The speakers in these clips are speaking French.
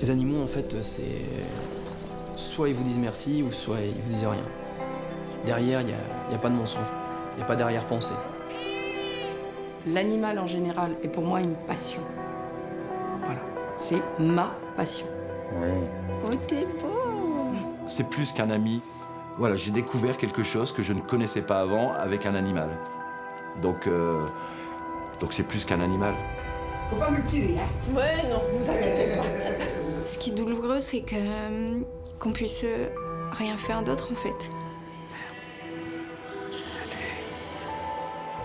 Les animaux, en fait, c'est... soit ils vous disent merci, ou soit ils vous disent rien. Derrière, il n'y a pas de mensonge. Il n'y a pas d'arrière-pensée. L'animal, en général, est pour moi une passion. Voilà. C'est ma passion. Oui. Oh, t'es beau! C'est plus qu'un ami. Voilà, j'ai découvert quelque chose que je ne connaissais pas avant avec un animal. Donc c'est plus qu'un animal. Faut pas me tuer, hein? Ouais, non, vous inquiétez pas. Ce qui est douloureux, c'est qu'on puisse rien faire d'autre, en fait.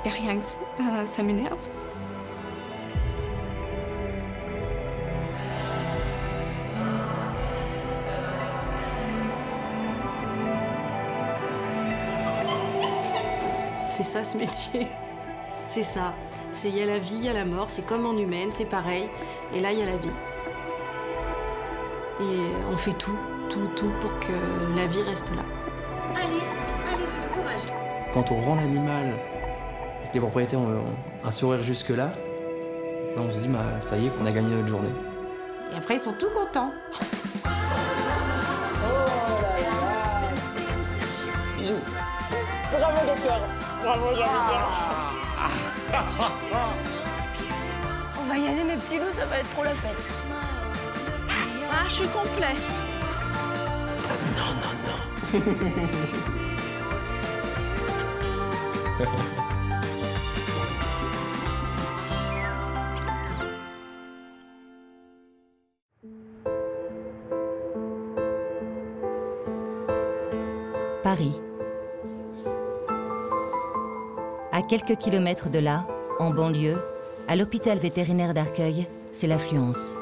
Et rien que ça m'énerve. C'est ça ce métier. C'est ça. Il y a la vie, il y a la mort, c'est comme en humaine, c'est pareil. Et là, il y a la vie. Et on fait tout pour que la vie reste là. Allez, du courage. Quand on rend l'animal et que les propriétaires ont un sourire jusque-là, on se dit, bah, ça y est, qu'on a gagné notre journée. Et après, ils sont tout contents. Bravo, docteur. Bravo, Jean-Victor. On va y aller, mes petits loups, ça va être trop la fête. Ah, je suis complet. Non. Paris. À quelques kilomètres de là, en banlieue, à l'hôpital vétérinaire d'Arcueil, c'est l'affluence.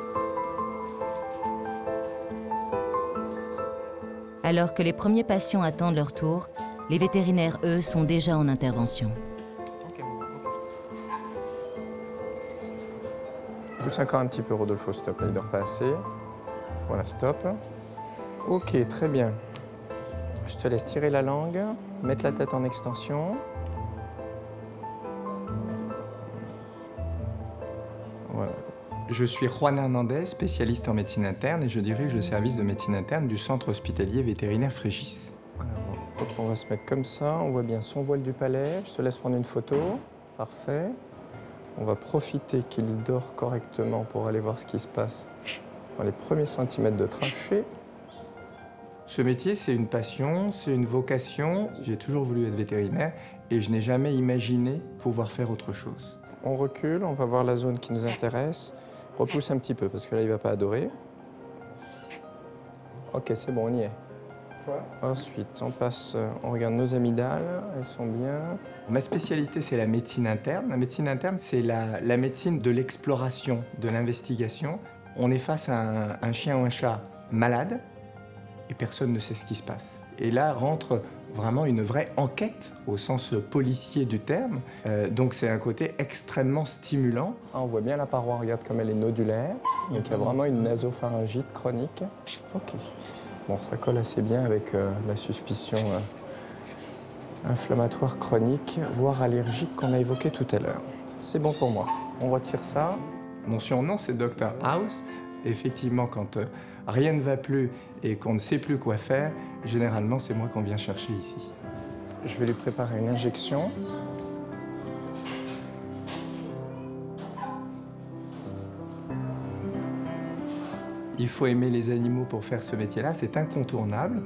Alors que les premiers patients attendent leur tour, les vétérinaires, eux, sont déjà en intervention. Pousse encore un petit peu, Rodolfo, stop. Là, il dort pas assez. Voilà, stop. Ok, très bien. Je te laisse tirer la langue, mettre la tête en extension. Voilà. Je suis Juan Hernandez, spécialiste en médecine interne, et je dirige le service de médecine interne du centre hospitalier vétérinaire Frégis. Voilà, bon. Hop, on va se mettre comme ça. On voit bien son voile du palais. Je te laisse prendre une photo. Parfait. On va profiter qu'il dort correctement pour aller voir ce qui se passe dans les premiers centimètres de trachée. Ce métier, c'est une passion, c'est une vocation. J'ai toujours voulu être vétérinaire et je n'ai jamais imaginé pouvoir faire autre chose. On recule, on va voir la zone qui nous intéresse. Repousse un petit peu parce que là, il ne va pas adorer. Ok, c'est bon, on y est. Ensuite, on regarde nos amygdales, elles sont bien. Ma spécialité, c'est la médecine interne. La médecine interne, c'est la médecine de l'exploration, de l'investigation. On est face à un chien ou un chat malade et personne ne sait ce qui se passe. Et là rentre vraiment une vraie enquête au sens policier du terme. Donc c'est un côté extrêmement stimulant. Ah, on voit bien la paroi, regarde comme elle est nodulaire. Donc il y a vraiment une nasopharyngite chronique. Ok. Bon, ça colle assez bien avec la suspicion inflammatoire chronique, voire allergique qu'on a évoquée tout à l'heure. C'est bon pour moi. On retire ça. Mon surnom, c'est Dr House. Effectivement, quand rien ne va plus et qu'on ne sait plus quoi faire, généralement, c'est moi qu'on vient chercher ici. Je vais lui préparer une injection. Il faut aimer les animaux pour faire ce métier-là, c'est incontournable.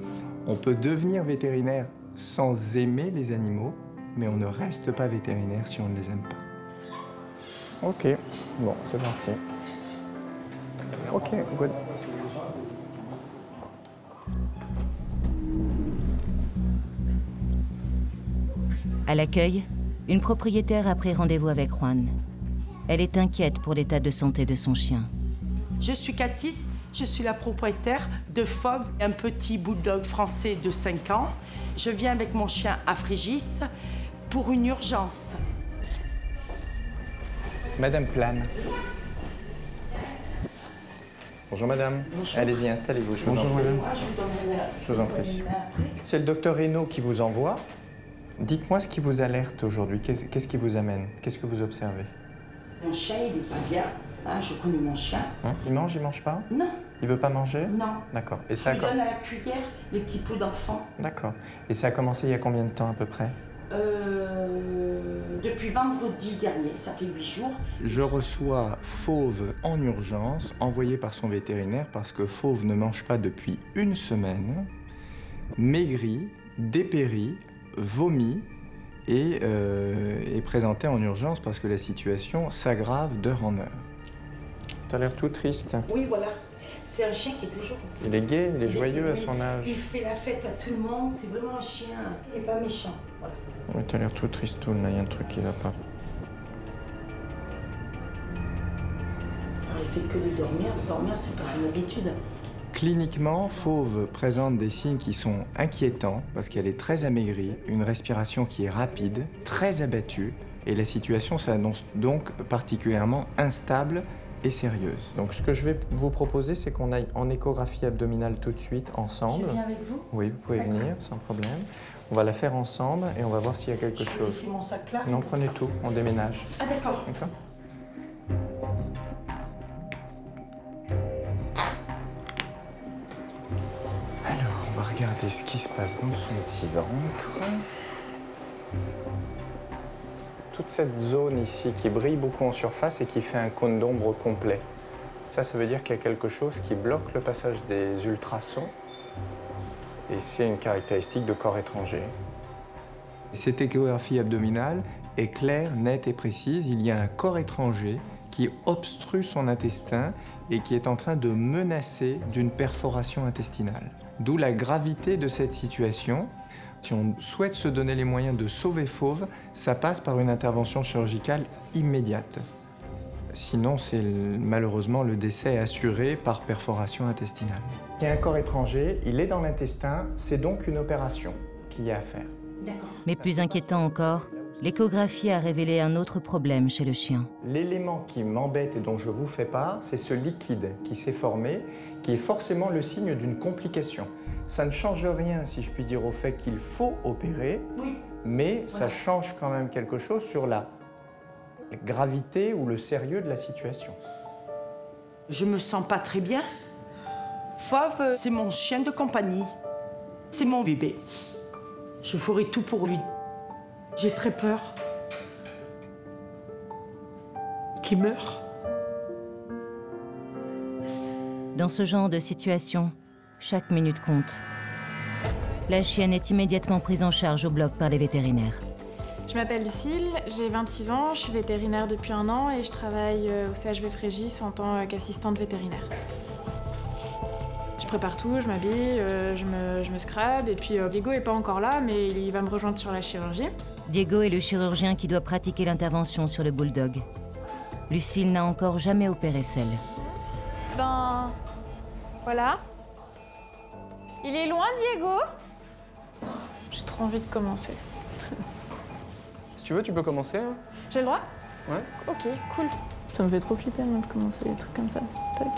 On peut devenir vétérinaire sans aimer les animaux, mais on ne reste pas vétérinaire si on ne les aime pas. Ok, bon, c'est parti. Ok, good. À l'accueil, une propriétaire a pris rendez-vous avec Juan. Elle est inquiète pour l'état de santé de son chien. Je suis Cathy, je suis la propriétaire de Fob, un petit bulldog français de 5 ans. Je viens avec mon chien à Frégis pour une urgence. Madame Plane. Bonjour madame. Allez-y, installez-vous, je vous en prie. Madame. Je vous en prie. C'est le docteur Reynaud qui vous envoie. Dites-moi ce qui vous alerte aujourd'hui. Qu'est-ce qui vous amène? Qu'est-ce que vous observez? Mon chien, il n'est pas bien. Hein, je connais mon chien. Il mange pas? Non. Il veut pas manger? Non. D'accord. Et Je lui donne à la cuillère les petits pots d'enfant. D'accord. Et ça a commencé il y a combien de temps à peu près? Depuis vendredi dernier, ça fait 8 jours. Je reçois Fauve en urgence, envoyé par son vétérinaire parce que Fauve ne mange pas depuis 1 semaine, maigrit, dépérit, vomit et est présenté en urgence parce que la situation s'aggrave d'heure en heure. T'as l'air tout triste. Oui, voilà. C'est un chien qui est toujours... Il est gai, il est joyeux à son âge. Il fait la fête à tout le monde. C'est vraiment un chien. Il n'est pas méchant. Voilà. Oui, t'as l'air tout tristoun, là, il y a un truc qui va pas. Alors, il fait que de dormir. Dormir, c'est pas son habitude. Cliniquement, Fauve présente des signes qui sont inquiétants parce qu'elle est très amaigrie, une respiration qui est rapide, très abattue, et la situation s'annonce donc particulièrement instable et sérieuse. Donc ce que je vais vous proposer, c'est qu'on aille en échographie abdominale tout de suite, ensemble. Je viens avec vous? Oui, vous pouvez venir, sans problème. On va la faire ensemble et on va voir s'il y a quelque chose. Je peux laisser mon sac là? Non, prenez tout, on déménage. Ah d'accord. D'accord. Alors, on va regarder ce qui se passe dans son petit ventre. Toute cette zone ici qui brille beaucoup en surface et qui fait un cône d'ombre complet. Ça veut dire qu'il y a quelque chose qui bloque le passage des ultrasons. Et c'est une caractéristique de corps étranger. Cette échographie abdominale est claire, nette et précise. Il y a un corps étranger qui obstrue son intestin et qui est en train de menacer d'une perforation intestinale. D'où la gravité de cette situation. Si on souhaite se donner les moyens de sauver Fauve, ça passe par une intervention chirurgicale immédiate. Sinon, c'est malheureusement le décès assuré par perforation intestinale. Il y a un corps étranger, il est dans l'intestin, c'est donc une opération qu'il y a à faire. D'accord. Mais plus inquiétant encore, l'échographie a révélé un autre problème chez le chien. L'élément qui m'embête et dont je vous fais part, c'est ce liquide qui s'est formé, qui est forcément le signe d'une complication. Ça ne change rien, si je puis dire, au fait qu'il faut opérer, oui. Mais ça change quand même quelque chose sur la gravité ou le sérieux de la situation. Je me sens pas très bien. Fauve, c'est mon chien de compagnie. C'est mon bébé. Je ferai tout pour lui. J'ai très peur qu'il meure. Dans ce genre de situation, chaque minute compte. La chienne est immédiatement prise en charge au bloc par les vétérinaires. Je m'appelle Lucille, j'ai 26 ans, je suis vétérinaire depuis 1 an et je travaille au CHV Frégis en tant qu'assistante vétérinaire. Je prépare tout, je m'habille, je me scrub et puis Diego est pas encore là mais il va me rejoindre sur la chirurgie. Diego est le chirurgien qui doit pratiquer l'intervention sur le bulldog. Lucille n'a encore jamais opéré seule. Ben... voilà. Il est loin, Diego? J'ai trop envie de commencer. Si tu veux, tu peux commencer. Hein. J'ai le droit? Ouais. Ok, cool. Ça me fait trop flipper moi, de commencer des trucs comme ça. Tac.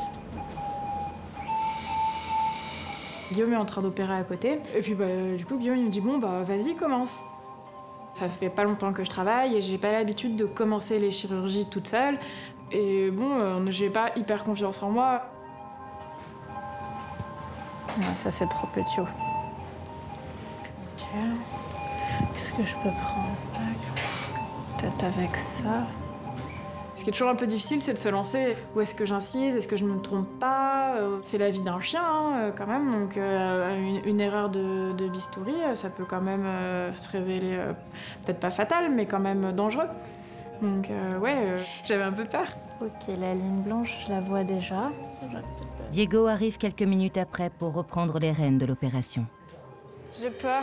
Guillaume est en train d'opérer à côté. Et puis du coup, Guillaume il me dit bon bah vas-y, commence. Ça fait pas longtemps que je travaille et j'ai pas l'habitude de commencer les chirurgies toute seule. Et bon, j'ai pas hyper confiance en moi. Ah, ça c'est trop petit. Ok. Qu'est-ce que je peux prendre? Tac. Peut-être avec ça. Ce qui est toujours un peu difficile, c'est de se lancer. Où est-ce que j'incise? Est-ce que je me trompe pas? C'est la vie d'un chien, hein, quand même. Donc une erreur de bistouri, ça peut quand même se révéler peut-être pas fatal, mais quand même dangereux. Donc j'avais un peu peur. Ok, la ligne blanche, je la vois déjà. Diego arrive quelques minutes après pour reprendre les rênes de l'opération. J'ai peur.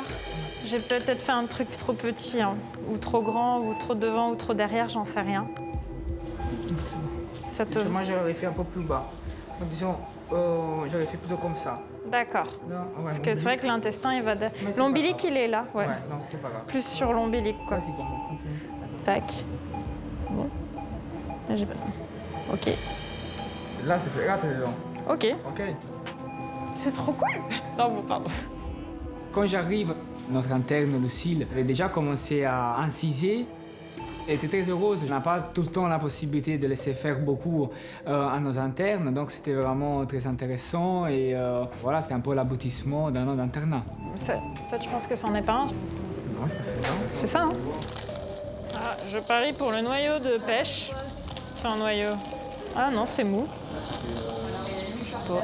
J'ai peut-être fait un truc trop petit, hein, ou trop grand, ou trop devant, ou trop derrière, j'en sais rien. Ça te... Moi, j'aurais fait un peu plus bas. Donc, disons, j'aurais fait plutôt comme ça. D'accord. Parce que c'est vrai que l'intestin, il va... L'ombilic, il est là, ouais. Ouais, donc c'est pas grave. Plus sur l'ombilic, quoi. Vas-y, bon, continue. Tac. Bon. Là, j'ai pas... Ok. Là, c'est là, t'es dedans. Ok. Ok. C'est trop cool. Non, bon, pardon. Quand j'arrive, notre interne, Lucille, avait déjà commencé à inciser. Elle était très heureuse. On n'a pas tout le temps la possibilité de laisser faire beaucoup à nos internes, donc c'était vraiment très intéressant et voilà, c'est un peu l'aboutissement d'un an d'internat. Ça, je pense que c'en est pas un. Ouais, c'est ça. C'est ça, hein? Ah, je parie pour le noyau de pêche. C'est un noyau. Ah non, c'est mou. Je sais pas.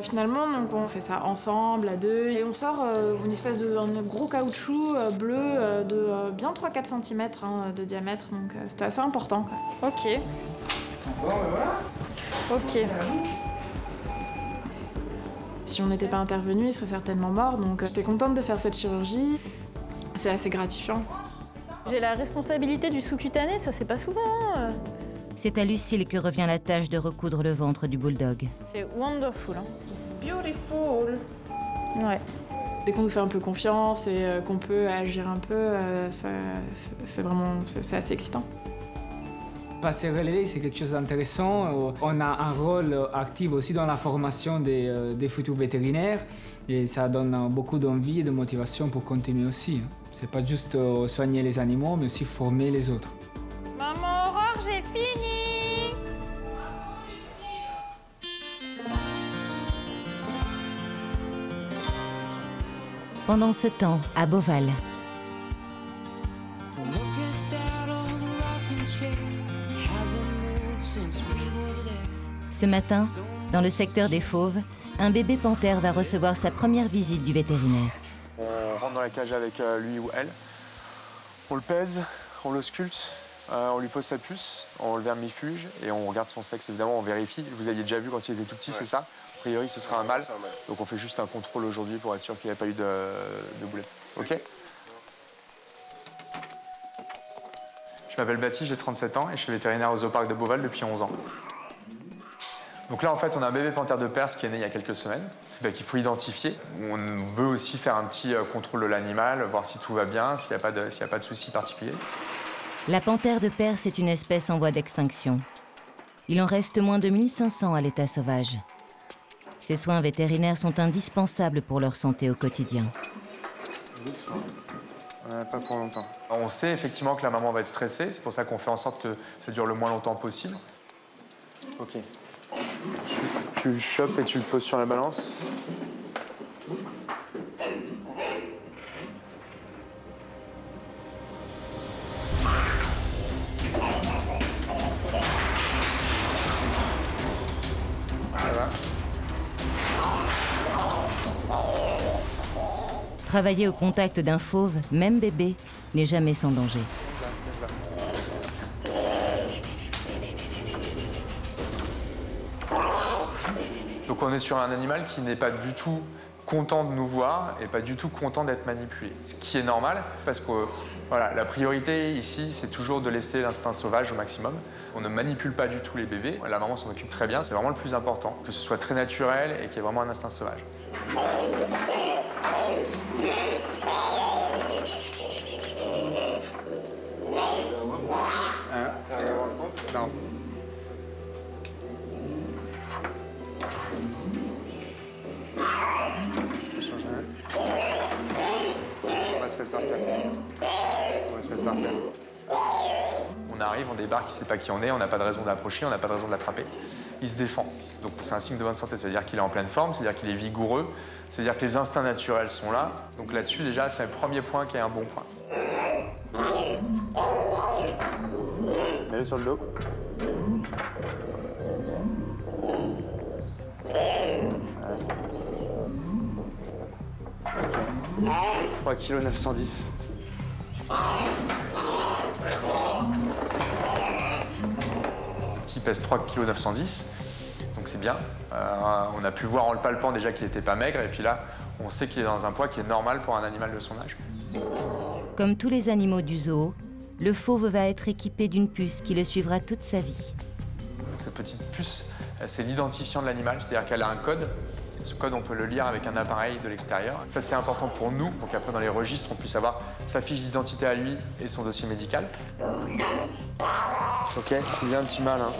Finalement, donc, on fait ça ensemble, à deux, et on sort une espèce de un gros caoutchouc bleu de bien 3-4 cm de diamètre, donc c'était assez important, quoi. Ok. Bon, ben voilà. Ok. Si on n'était pas intervenu, il serait certainement mort, donc j'étais contente de faire cette chirurgie. C'est assez gratifiant. J'ai la responsabilité du sous-cutané, ça c'est pas souvent. C'est à Lucille que revient la tâche de recoudre le ventre du bulldog. C'est wonderful, hein. It's beautiful. Ouais. Dès qu'on nous fait un peu confiance et qu'on peut agir un peu, c'est assez excitant. Passer relais, c'est quelque chose d'intéressant. On a un rôle actif aussi dans la formation des futurs vétérinaires et ça donne beaucoup d'envie et de motivation pour continuer aussi. C'est pas juste soigner les animaux, mais aussi former les autres. Maman Aurore, j'ai fini! Pendant ce temps, à Beauval, ce matin, dans le secteur des Fauves, un bébé panthère va recevoir sa première visite du vétérinaire. On rentre dans la cage avec lui ou elle, on le pèse, on l'ausculte, on lui pose sa puce, on le vermifuge et on regarde son sexe, évidemment, on vérifie. Vous aviez déjà vu quand il était tout petit, ouais. C'est ça? A priori, ce sera un mâle, donc on fait juste un contrôle aujourd'hui pour être sûr qu'il n'y a pas eu de boulette. Ok? Je m'appelle Baptiste, j'ai 37 ans et je suis vétérinaire au zooparc de Beauval depuis 11 ans. Donc là, en fait, on a un bébé panthère de Perse qui est né il y a quelques semaines, qu'il faut identifier. On veut aussi faire un petit contrôle de l'animal, voir si tout va bien, s'il n'y a pas de soucis particuliers. La panthère de Perse est une espèce en voie d'extinction. Il en reste moins de 1500 à l'état sauvage. Ces soins vétérinaires sont indispensables pour leur santé au quotidien. Pas pour longtemps. On sait effectivement que la maman va être stressée, c'est pour ça qu'on fait en sorte que ça dure le moins longtemps possible. Ok. Tu le chopes et tu le poses sur la balance. Ça va. Travailler au contact d'un fauve, même bébé, n'est jamais sans danger. Donc on est sur un animal qui n'est pas du tout content de nous voir et pas du tout content d'être manipulé. Ce qui est normal parce que voilà, la priorité ici, c'est toujours de laisser l'instinct sauvage au maximum. On ne manipule pas du tout les bébés. La maman s'en occupe très bien, c'est vraiment le plus important. Que ce soit très naturel et qu'il y ait vraiment un instinct sauvage. Non. On va se mettre par terre. On va se mettre par terre. On arrive, on débarque, il ne sait pas qui on est, on n'a pas de raison de l'approcher, on n'a pas de raison de l'attraper. Il se défend. Donc c'est un signe de bonne santé, c'est-à-dire qu'il est en pleine forme, c'est-à-dire qu'il est vigoureux, c'est-à-dire que les instincts naturels sont là. Donc là-dessus, déjà, c'est le premier point qui est un bon point. Mets-le sur le dos. Okay. 3,910 kg. Qui pèse 3,910 kg, donc c'est bien. On a pu voir en le palpant déjà qu'il n'était pas maigre, et puis là, on sait qu'il est dans un poids qui est normal pour un animal de son âge. Comme tous les animaux du zoo, le fauve va être équipé d'une puce qui le suivra toute sa vie. Donc, cette petite puce, c'est l'identifiant de l'animal, c'est-à-dire qu'elle a un code. Ce code, on peut le lire avec un appareil de l'extérieur. Ça, c'est important pour nous, pour qu'après, dans les registres, on puisse avoir sa fiche d'identité à lui et son dossier médical. Ok, c'est bien un petit mâle, hein.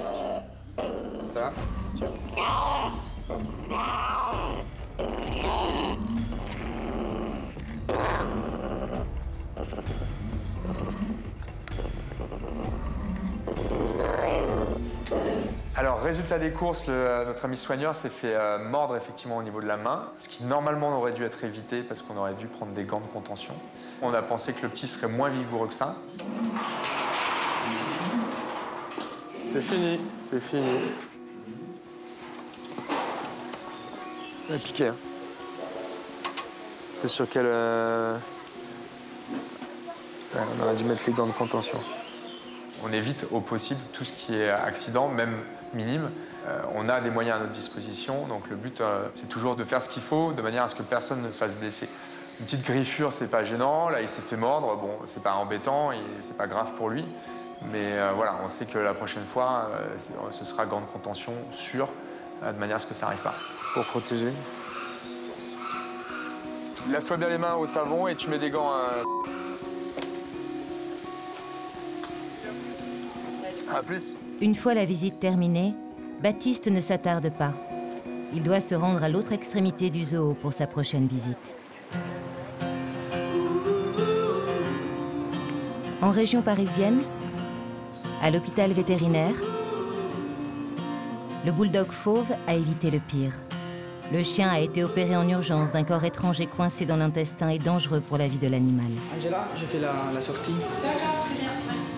Ça va ? Tiens. Alors, résultat des courses, notre ami soigneur s'est fait mordre effectivement au niveau de la main, ce qui normalement aurait dû être évité parce qu'on aurait dû prendre des gants de contention. On a pensé que le petit serait moins vigoureux que ça. C'est fini, c'est fini. Ça a piqué, hein. C'est sur quel... Ouais, on aurait dû mettre les gants de contention. On évite au possible tout ce qui est accident, même minime. On a des moyens à notre disposition, donc le but, c'est toujours de faire ce qu'il faut, de manière à ce que personne ne se fasse blesser. Une petite griffure, c'est pas gênant. Là, il s'est fait mordre. Bon, c'est pas embêtant et c'est pas grave pour lui. Mais voilà, on sait que la prochaine fois, ce sera gants de contention sûr, de manière à ce que ça n'arrive pas. Pour protéger. Lave-toi bien les mains au savon et tu mets des gants À plus. Une fois la visite terminée, Baptiste ne s'attarde pas. Il doit se rendre à l'autre extrémité du zoo pour sa prochaine visite. En région parisienne, à l'hôpital vétérinaire, le bulldog fauve a évité le pire. Le chien a été opéré en urgence d'un corps étranger coincé dans l'intestin et dangereux pour la vie de l'animal. Angela, j'ai fait la sortie. D'accord, très bien, merci.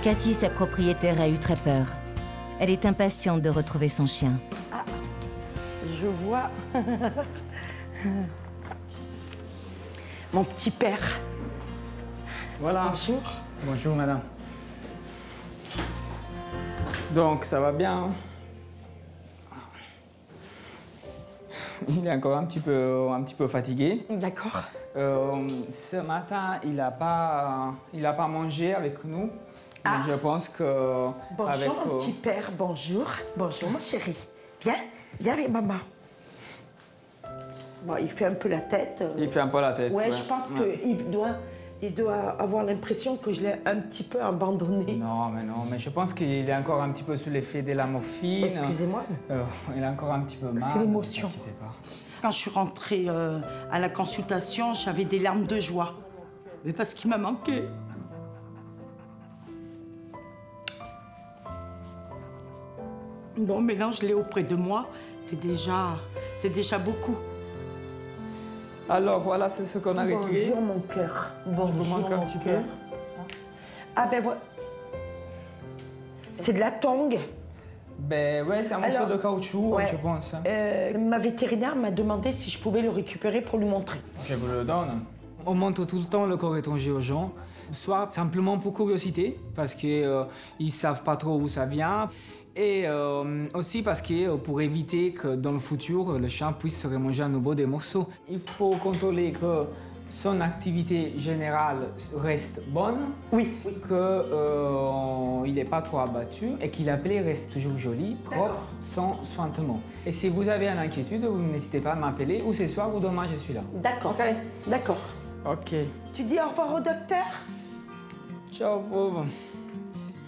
Cathy, sa propriétaire, a eu très peur. Elle est impatiente de retrouver son chien. Ah, je vois mon petit père. Voilà. Bonjour. Bonjour, madame. Donc, ça va bien. Il est encore un petit peu fatigué. D'accord. Ce matin, il n'a pas mangé avec nous. Ah. Mais je pense que... Bonjour, mon petit père. Bonjour. Bonjour, mon chéri. Viens, viens avec maman. Bon, il fait un peu la tête. Il fait un peu la tête. Ouais, je pense qu'il doit avoir l'impression que je l'ai un petit peu abandonné. Non, mais je pense qu'il est encore un petit peu sous l'effet de la morphine. Excusez-moi. Il a encore un petit peu mal. C'est l'émotion. Ne vous inquiétez pas. Quand je suis rentrée à la consultation, j'avais des larmes de joie. Mais parce qu'il m'a manqué. Bon, mais là, je l'ai auprès de moi. C'est déjà beaucoup. Alors, voilà, c'est ce qu'on a retiré. Bonjour, mon cœur. Bonjour, je vous manque un petit peu. Ah, ben voilà. C'est de la tongue. Ben ouais, c'est un morceau de caoutchouc, ouais, je pense. Ma vétérinaire m'a demandé si je pouvais le récupérer pour lui montrer. Je vous le donne. On montre tout le temps le corps étranger aux gens, soit simplement pour curiosité, parce qu'ils ne savent pas trop où ça vient, et aussi parce que pour éviter que dans le futur, le chien puisse remanger à nouveau des morceaux. Il faut contrôler que son activité générale reste bonne, oui, qu'il n'est pas trop abattu et que la plaie reste toujours jolie, propre, sans sointement. Et si vous avez une inquiétude, vous n'hésitez pas à m'appeler, ou ce soir ou demain, je suis là. D'accord. Ok. D'accord. Ok. Tu dis au revoir au docteur? Ciao, Fauve.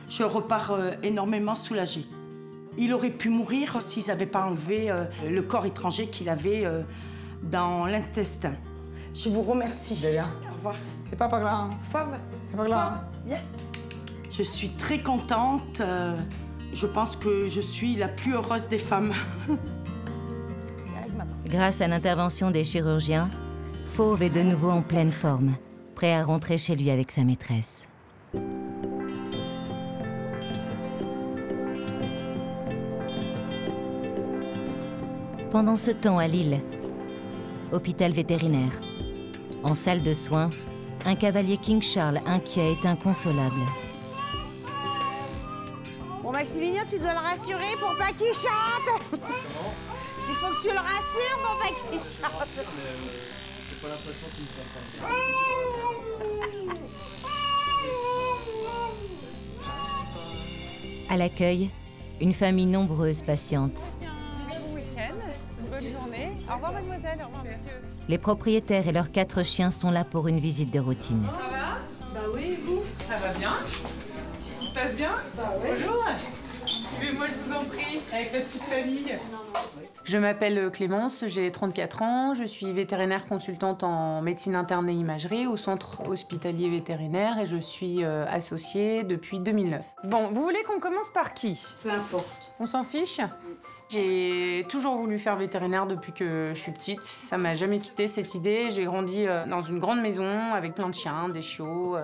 Je repars énormément soulagée. Il aurait pu mourir s'ils n'avaient pas enlevé le corps étranger qu'il avait dans l'intestin. Je vous remercie. De rien. Au revoir. C'est pas par là. Hein. Fauve. C'est par là. Fauve, viens. Je suis très contente. Je pense que je suis la plus heureuse des femmes. Grâce à l'intervention des chirurgiens, Fauve est de nouveau en pleine forme, prêt à rentrer chez lui avec sa maîtresse. Pendant ce temps, à Lille, hôpital vétérinaire, en salle de soins, un cavalier King Charles inquiet est inconsolable. Bon, Maximilien, tu dois le rassurer pour pas qu'il chante. Il faut que tu le rassures pour pas qu'il chante. J'ai pas l'impression qu'il me À l'accueil, une famille nombreuse patiente. Bon week-end, bonne journée. Au revoir mademoiselle, au revoir monsieur. Les propriétaires et leurs 4 chiens sont là pour une visite de routine. Ça va? Bah oui, et vous? Ça va bien? Tout se passe bien? Bah oui. Bonjour. Suivez-moi, je vous emmène. en prie, avec la petite famille. Je m'appelle Clémence, j'ai 34 ans, je suis vétérinaire consultante en médecine interne et imagerie au centre hospitalier vétérinaire et je suis associée depuis 2009. Bon, vous voulez qu'on commence par qui? Peu importe. On s'en fiche? J'ai toujours voulu faire vétérinaire depuis que je suis petite. Ça m'a jamais quitté cette idée. J'ai grandi dans une grande maison avec plein de chiens, des chiots,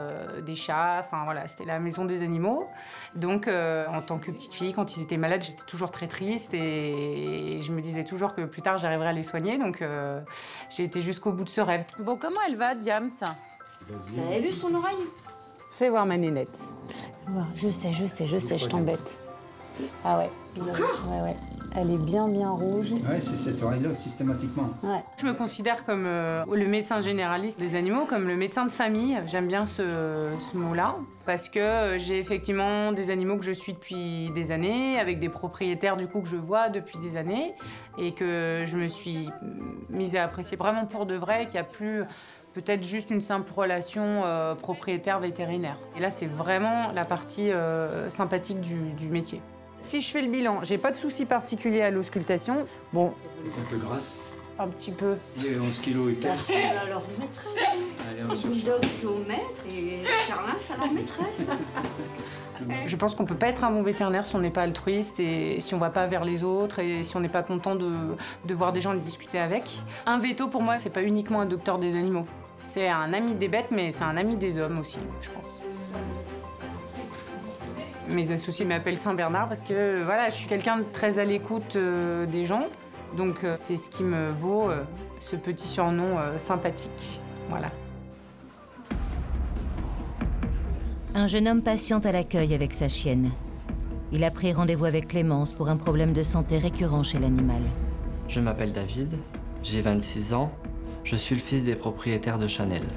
des chats. Enfin voilà, c'était la maison des animaux. Donc en tant que petite fille, quand ils étaient malades, j'étais toujours très triste et je me disais toujours que plus tard j'arriverais à les soigner. Donc j'ai été jusqu'au bout de ce rêve. Bon, comment elle va, Diams? Vous avez vu son oreille? Fais voir ma nénette. Je sais, je t'embête. Ah ouais. Ouais. Elle est bien rouge. Ouais, c'est cette oreille-là, systématiquement. Ouais. Je me considère comme le médecin généraliste des animaux, comme le médecin de famille. J'aime bien ce mot-là, parce que j'ai effectivement des animaux que je suis depuis des années, avec des propriétaires du coup que je vois depuis des années, et que je me suis mise à apprécier vraiment pour de vrai, qu'il n'y a plus peut-être juste une simple relation propriétaire-vétérinaire. Et là, c'est vraiment la partie sympathique du métier. Si je fais le bilan, j'ai pas de souci particulier à l'auscultation. Bon. T'es un peu grasse. Un petit peu. J'ai 11 kilos et quelques. Personne à leur maîtresse. Allez, on se Bulldog, c'est au maître et Carlin, c'est à leur maîtresse. Je pense qu'on peut pas être un bon vétérinaire si on n'est pas altruiste et si on va pas vers les autres et si on n'est pas content de voir des gens et de discuter avec. Un veto, pour moi, c'est pas uniquement un docteur des animaux. C'est un ami des bêtes, mais c'est un ami des hommes aussi, je pense. Mes associés m'appellent Saint-Bernard parce que voilà, je suis quelqu'un de très à l'écoute des gens. Donc c'est ce qui me vaut ce petit surnom sympathique. Voilà. Un jeune homme patiente à l'accueil avec sa chienne. Il a pris rendez-vous avec Clémence pour un problème de santé récurrent chez l'animal. Je m'appelle David, j'ai 26 ans. Je suis le fils des propriétaires de Chanel.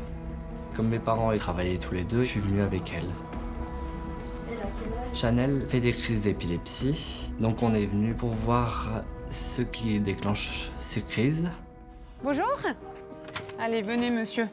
Comme mes parents y travaillaient tous les deux, je suis venu avec elle. Chanel fait des crises d'épilepsie, donc on est venu pour voir ce qui déclenche ces crises. Bonjour. Allez, venez, monsieur.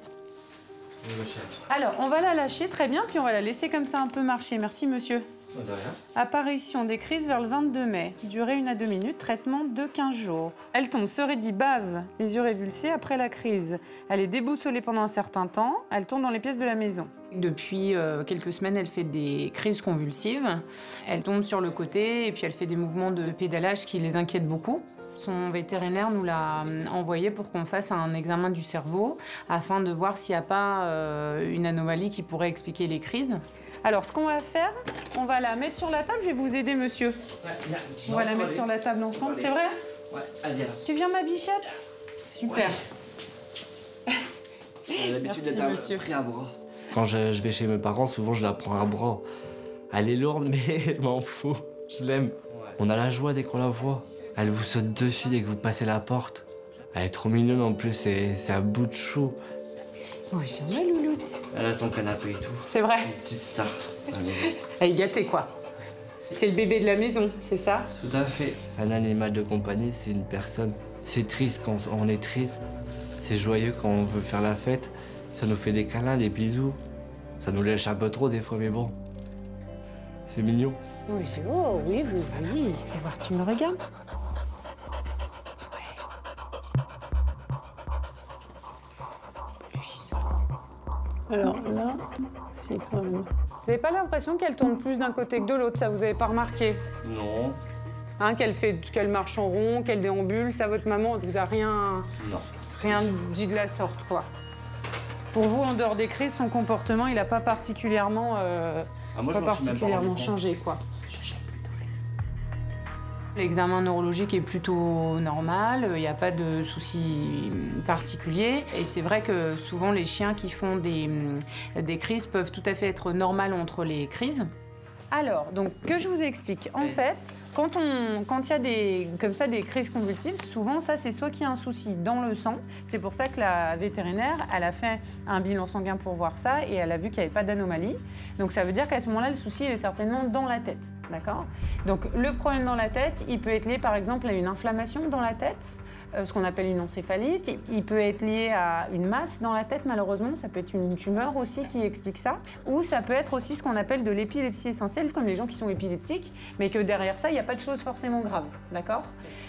Alors, on va la lâcher très bien, puis on va la laisser comme ça un peu marcher. Merci, monsieur. De rien. Apparition des crises vers le 22 mai. Durée 1 à 2 minutes. Traitement de 15 jours. Elle tombe, se raidit, bave, les yeux révulsés après la crise. Elle est déboussolée pendant un certain temps. Elle tourne dans les pièces de la maison. Depuis quelques semaines, elle fait des crises convulsives. Elle tombe sur le côté et puis elle fait des mouvements de pédalage qui les inquiètent beaucoup. Son vétérinaire nous l'a envoyé pour qu'on fasse un examen du cerveau afin de voir s'il n'y a pas une anomalie qui pourrait expliquer les crises. Alors, ce qu'on va faire, on va la mettre sur la table. Je vais vous aider, monsieur. On va la mettre sur la table ensemble, c'est vrai? Ouais, allez là. Tu viens, ma bichette? Super. J'ai l'habitude d'être pris à bras. Quand je vais chez mes parents, souvent je la prends à bras. Elle est lourde, mais elle m'en fout. Je l'aime. On a la joie dès qu'on la voit. Elle vous saute dessus dès que vous passez la porte. Elle est trop mignonne en plus, c'est un bout de chou. Bonjour, ma louloute. Elle a son canapé et tout. C'est vrai. Une petite star. Elle est gâtée, quoi. C'est le bébé de la maison, c'est ça? Tout à fait. Un animal de compagnie, c'est une personne. C'est triste quand on est triste. C'est joyeux quand on veut faire la fête. Ça nous fait des câlins, des bisous. Ça nous lèche un peu trop des fois, mais bon. C'est mignon. Bonjour, oui. Fais voir, tu me regardes? Alors là, c'est quand même... Vous n'avez pas l'impression qu'elle tourne plus d'un côté que de l'autre, ça vous avez pas remarqué? Non. Hein, qu'elle marche en rond, qu'elle déambule, ça votre maman vous a rien... Non. Rien dit de la sorte, quoi. Pour vous, en dehors des crises, son comportement, il n'a pas particulièrement, changé, quoi. L'examen neurologique est plutôt normal, il n'y a pas de soucis particuliers. Et c'est vrai que souvent, les chiens qui font des crises peuvent tout à fait être normales entre les crises. Alors, donc, que je vous explique. En fait, quand il y a des crises convulsives, souvent, ça, c'est soit qu'il y a un souci dans le sang. C'est pour ça que la vétérinaire, elle a fait un bilan sanguin pour voir ça et elle a vu qu'il n'y avait pas d'anomalie. Donc, ça veut dire qu'à ce moment-là, le souci est certainement dans la tête, d'accord? Donc, le problème dans la tête, il peut être lié, par exemple, à une inflammation dans la tête, ce qu'on appelle une encéphalite. Il peut être lié à une masse dans la tête, malheureusement. Ça peut être une tumeur aussi qui explique ça. Ou ça peut être aussi ce qu'on appelle de l'épilepsie essentielle. potentiel, comme les gens qui sont épileptiques, mais que derrière ça, il n'y a pas de choses forcément graves, d'accord?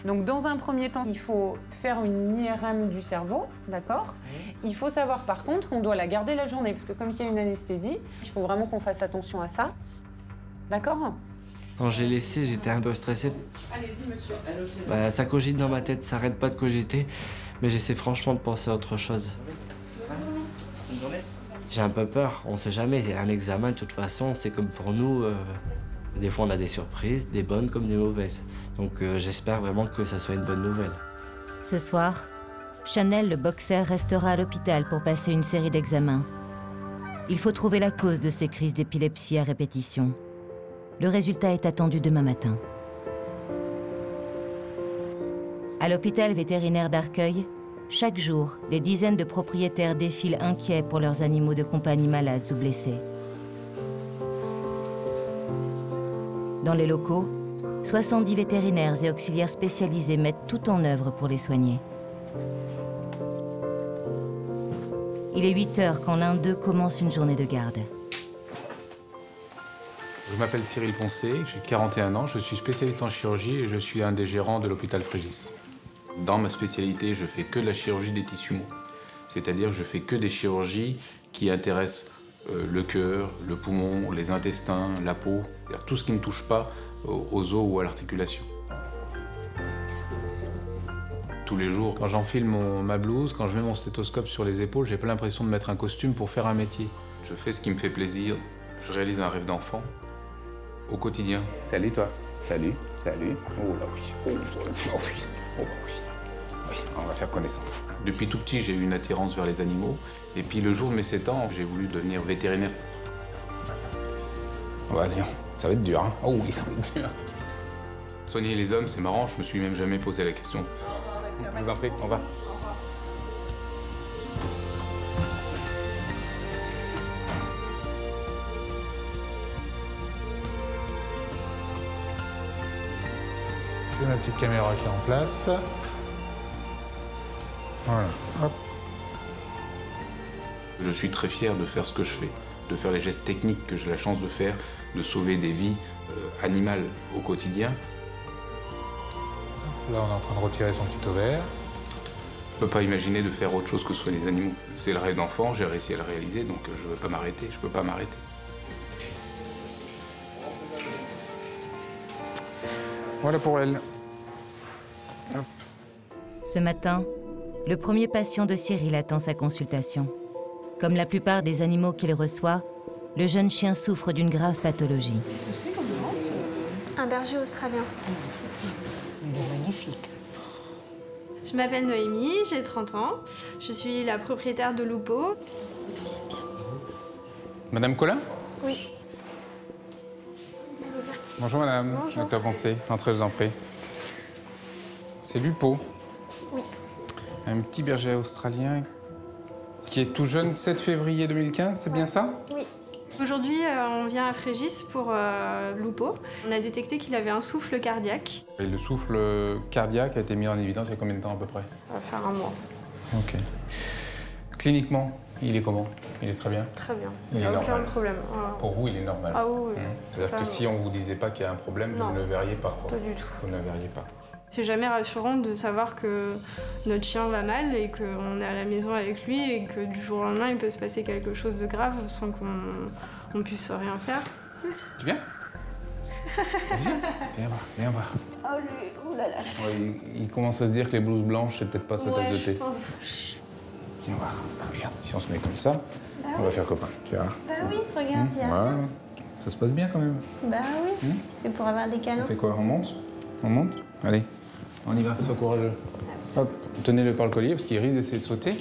Donc dans un premier temps, il faut faire une IRM du cerveau, d'accord? Il faut savoir par contre qu'on doit la garder la journée, parce que comme il y a une anesthésie, il faut vraiment qu'on fasse attention à ça, d'accord? Quand j'ai laissé, j'étais un peu stressé. Allez-y, monsieur. Bah, ça cogite dans ma tête, ça arrête pas de cogiter, mais j'essaie franchement de penser à autre chose. J'ai un peu peur, on sait jamais, il y a un examen de toute façon, c'est comme pour nous, des fois on a des surprises, des bonnes comme des mauvaises. Donc j'espère vraiment que ça soit une bonne nouvelle. Ce soir, Chanel, le boxeur, restera à l'hôpital pour passer une série d'examens. Il faut trouver la cause de ces crises d'épilepsie à répétition. Le résultat est attendu demain matin. À l'hôpital vétérinaire d'Arcueil, chaque jour, des dizaines de propriétaires défilent inquiets pour leurs animaux de compagnie malades ou blessés. Dans les locaux, 70 vétérinaires et auxiliaires spécialisés mettent tout en œuvre pour les soigner. Il est 8 heures quand l'un d'eux commence une journée de garde. Je m'appelle Cyril Poncé, j'ai 41 ans, je suis spécialiste en chirurgie et je suis un des gérants de l'hôpital Frégis. Dans ma spécialité, je fais que de la chirurgie des tissus mous. C'est-à-dire que je fais que des chirurgies qui intéressent le cœur, le poumon, les intestins, la peau, tout ce qui ne touche pas aux os ou à l'articulation. Tous les jours, quand j'enfile ma blouse, quand je mets mon stéthoscope sur les épaules, j'ai pas l'impression de mettre un costume pour faire un métier. Je fais ce qui me fait plaisir, je réalise un rêve d'enfant au quotidien. Salut toi. Salut, salut. Oh là oui, oh oui, oh oui, oh oui. Oui, on va faire connaissance. Depuis tout petit, j'ai eu une attirance vers les animaux. Et puis le jour de mes 7 ans, j'ai voulu devenir vétérinaire. On va aller, ça va être dur, hein. Oh oui, ça va être dur. Soigner les hommes, c'est marrant, je me suis même jamais posé la question. Je vous en prie, on va. J'ai ma petite caméra qui est en place. Voilà, hop. Je suis très fier de faire ce que je fais, de faire les gestes techniques que j'ai la chance de faire, de sauver des vies animales au quotidien. Là, on est en train de retirer son petit ovaire. Je peux pas imaginer de faire autre chose que soigner les animaux. C'est le rêve d'enfant, j'ai réussi à le réaliser, donc je veux pas m'arrêter, je peux pas m'arrêter. Voilà pour elle. Hop. Ce matin, le premier patient de Cyril attend sa consultation. Comme la plupart des animaux qu'il reçoit, le jeune chien souffre d'une grave pathologie. Qu'est-ce que c'est comme race? Un berger australien. Il est magnifique. Je m'appelle Noémie, j'ai 30 ans. Je suis la propriétaire de Lupo. Madame Collin? Oui. Bonjour madame. Bonjour. Docteur Poncé, entrez, je vous en prie. C'est Lupo. Oui. Un petit berger australien qui est tout jeune, 7 février 2015, c'est bien ça? Oui. Aujourd'hui, on vient à Frégis pour Lupo. On a détecté qu'il avait un souffle cardiaque. Et le souffle cardiaque a été mis en évidence il y a combien de temps à peu près? Ça va faire un mois. Ok. Cliniquement, il est comment? Il est très bien? Très bien. Il n'y est a aucun normal. problème. Voilà. Pour vous, il est normal? Ah oui, oui. C'est-à-dire que si on vous disait pas qu'il y a un problème, Non. vous ne le verriez pas, quoi. Pas du tout. Vous ne le verriez pas. C'est jamais rassurant de savoir que notre chien va mal et qu'on est à la maison avec lui et que du jour au lendemain, il peut se passer quelque chose de grave sans qu'on puisse rien faire. Tu viens? Viens, viens voir, viens voir. Oh, lui, oulala. Ouais, il commence à se dire que les blouses blanches, c'est peut-être pas sa tasse de thé. je pense. Viens voir. Regarde, si on se met comme ça, on va faire copain. Tu vois? Bah oui, regarde, il y a... Voilà. Ça se passe bien quand même. Bah oui, c'est pour avoir des câlins. On fait quoi? On monte? On monte? Allez, on y va, sois courageux. Hop, tenez-le par le collier parce qu'il risque d'essayer de sauter.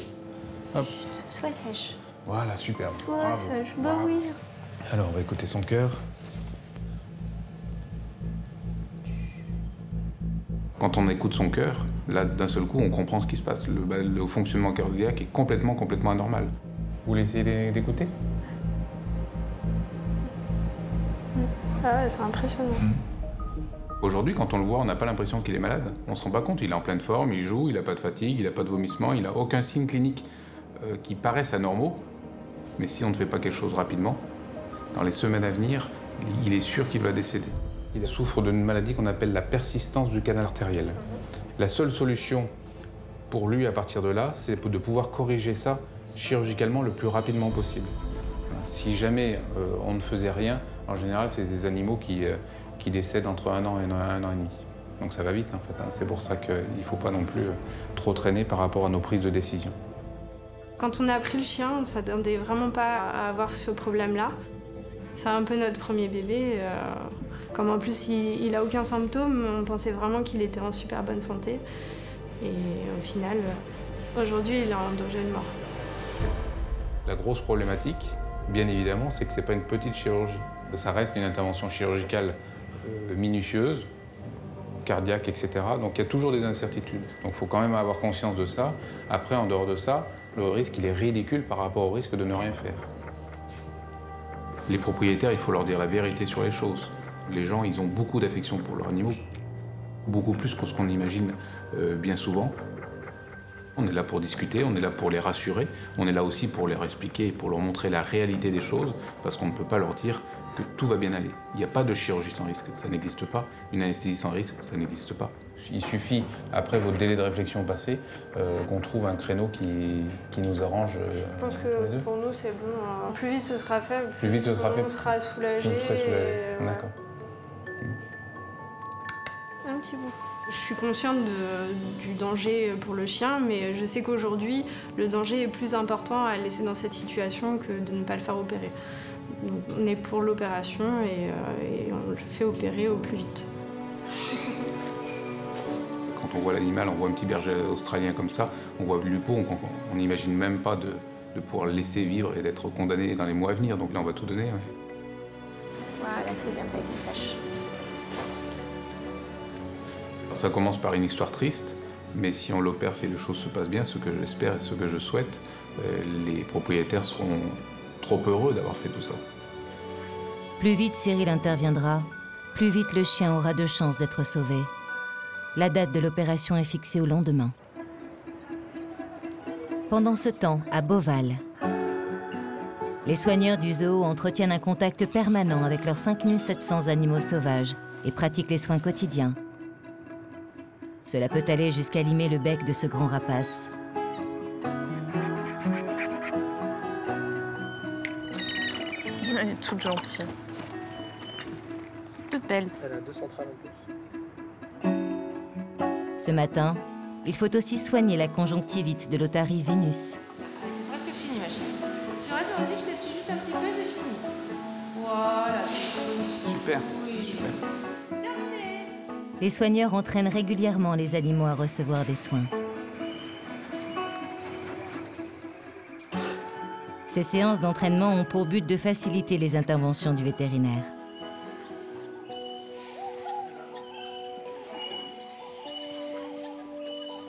Hop. Sois sèche. Voilà, super. Sois Bravo. sèche, bah Bravo. oui. Alors, on va écouter son cœur. Quand on écoute son cœur, là, d'un seul coup, on comprend ce qui se passe. Le fonctionnement cardiaque est complètement anormal. Vous voulez essayer d'écouter? Ah ouais, c'est impressionnant. Aujourd'hui, quand on le voit, on n'a pas l'impression qu'il est malade. On se rend pas compte, il est en pleine forme, il joue, il n'a pas de fatigue, il n'a pas de vomissement, il n'a aucun signe clinique qui paraissent anormaux. Mais si on ne fait pas quelque chose rapidement, dans les semaines à venir, il est sûr qu'il va décéder. Il souffre d'une maladie qu'on appelle la persistance du canal artériel. La seule solution pour lui à partir de là, c'est de pouvoir corriger ça chirurgicalement le plus rapidement possible. Si jamais on ne faisait rien, en général, c'est des animaux qui décèdent entre 1 an et 1 an et demi. Donc ça va vite en fait. C'est pour ça qu'il ne faut pas non plus trop traîner par rapport à nos prises de décision. Quand on a pris le chien, on ne s'attendait vraiment pas à avoir ce problème-là. C'est un peu notre premier bébé. Comme en plus il n'a aucun symptôme, on pensait vraiment qu'il était en super bonne santé. Et au final, aujourd'hui, il est en danger de mort. La grosse problématique, bien évidemment, c'est que ce n'est pas une petite chirurgie. Ça reste une intervention chirurgicale minutieuse, cardiaque, etc. Donc il y a toujours des incertitudes. Donc il faut quand même avoir conscience de ça. Après, en dehors de ça, le risque, il est ridicule par rapport au risque de ne rien faire. Les propriétaires, il faut leur dire la vérité sur les choses. Les gens, ils ont beaucoup d'affection pour leurs animaux. Beaucoup plus que ce qu'on imagine bien souvent. On est là pour discuter, on est là pour les rassurer, on est là aussi pour leur expliquer, pour leur montrer la réalité des choses, parce qu'on ne peut pas leur dire que tout va bien aller. Il n'y a pas de chirurgie sans risque, ça n'existe pas. Une anesthésie sans risque, ça n'existe pas. Il suffit, après votre délai de réflexion passé, qu'on trouve un créneau qui nous arrange. Je pense que pour nous, c'est bon. Plus vite ce sera fait, plus vite ce sera fait. On sera soulagé. Vous serez soulagé. D'accord. Un petit bout. Je suis consciente du danger pour le chien, mais je sais qu'aujourd'hui, le danger est plus important à laisser dans cette situation que de ne pas le faire opérer. Donc, on est pour l'opération et on le fait opérer au plus vite. Quand on voit l'animal, on voit un petit berger australien comme ça, on voit Lupo, on n'imagine même pas de pouvoir le laisser vivre et d'être condamné dans les mois à venir. Donc là, on va tout donner. Ouais. Voilà, c'est bien, t'as dit sèche. Ça commence par une histoire triste, mais si on l'opère, si les choses se passent bien, ce que j'espère et ce que je souhaite, les propriétaires seront trop heureux d'avoir fait tout ça. Plus vite Cyril interviendra, plus vite le chien aura de chances d'être sauvé. La date de l'opération est fixée au lendemain. Pendant ce temps, à Beauval, les soigneurs du zoo entretiennent un contact permanent avec leurs 5700 animaux sauvages et pratiquent les soins quotidiens. Cela peut aller jusqu'à limer le bec de ce grand rapace. Elle est toute gentille. Toute belle. Elle a 2 centrales en plus. Ce matin, il faut aussi soigner la conjonctivite de l'otarie Vénus. C'est presque fini, ma chérie. Tu restes, vas-y, je t'essuie juste un petit peu, c'est fini. Voilà. Super, super. Les soigneurs entraînent régulièrement les animaux à recevoir des soins. Ces séances d'entraînement ont pour but de faciliter les interventions du vétérinaire.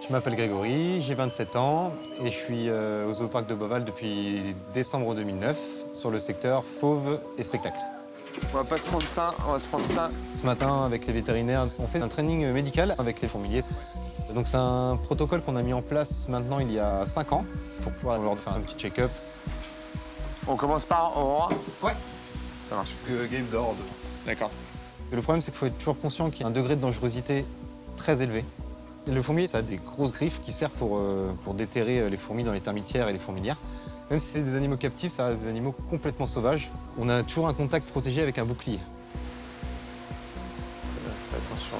Je m'appelle Grégory, j'ai 27 ans et je suis au Zooparc de Beauval depuis décembre 2009 sur le secteur fauve et spectacle. On va pas se prendre ça, on va se prendre ça. Ce matin, avec les vétérinaires, on fait un training médical avec les fourmiliers. Donc c'est un protocole qu'on a mis en place maintenant il y a 5 ans pour pouvoir leur faire un petit check-up. On commence par Aurora? Ouais. Ça marche. Parce que Game dort devant. D'accord. Le problème, c'est qu'il faut être toujours conscient qu'il y a un degré de dangerosité très élevé. Le fourmilier, ça a des grosses griffes qui servent pour déterrer les fourmis dans les termitières et les fourmilières. Même si c'est des animaux captifs, ça reste des animaux complètement sauvages. On a toujours un contact protégé avec un bouclier. Attention.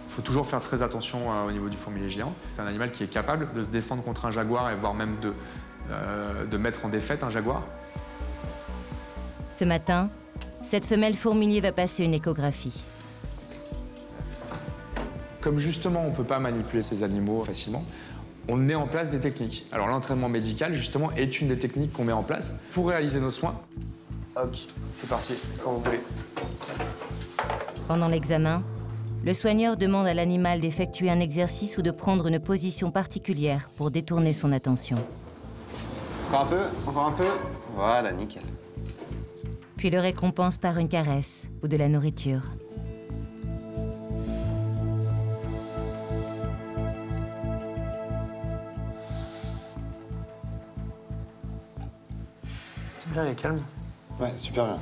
Il faut toujours faire très attention au niveau du fourmilier géant. C'est un animal qui est capable de se défendre contre un jaguar et voire même de mettre en défaite un jaguar. Ce matin, cette femelle fourmilier va passer une échographie. Comme justement on ne peut pas manipuler ces animaux facilement, on met en place des techniques. Alors l'entraînement médical, justement, est une des techniques qu'on met en place pour réaliser nos soins. Ok, c'est parti, quand vous voulez. Pendant l'examen, le soigneur demande à l'animal d'effectuer un exercice ou de prendre une position particulière pour détourner son attention. Encore un peu, encore un peu. Voilà, nickel. Puis le récompense par une caresse ou de la nourriture. C'est bien, elle est calme. Ouais, super bien.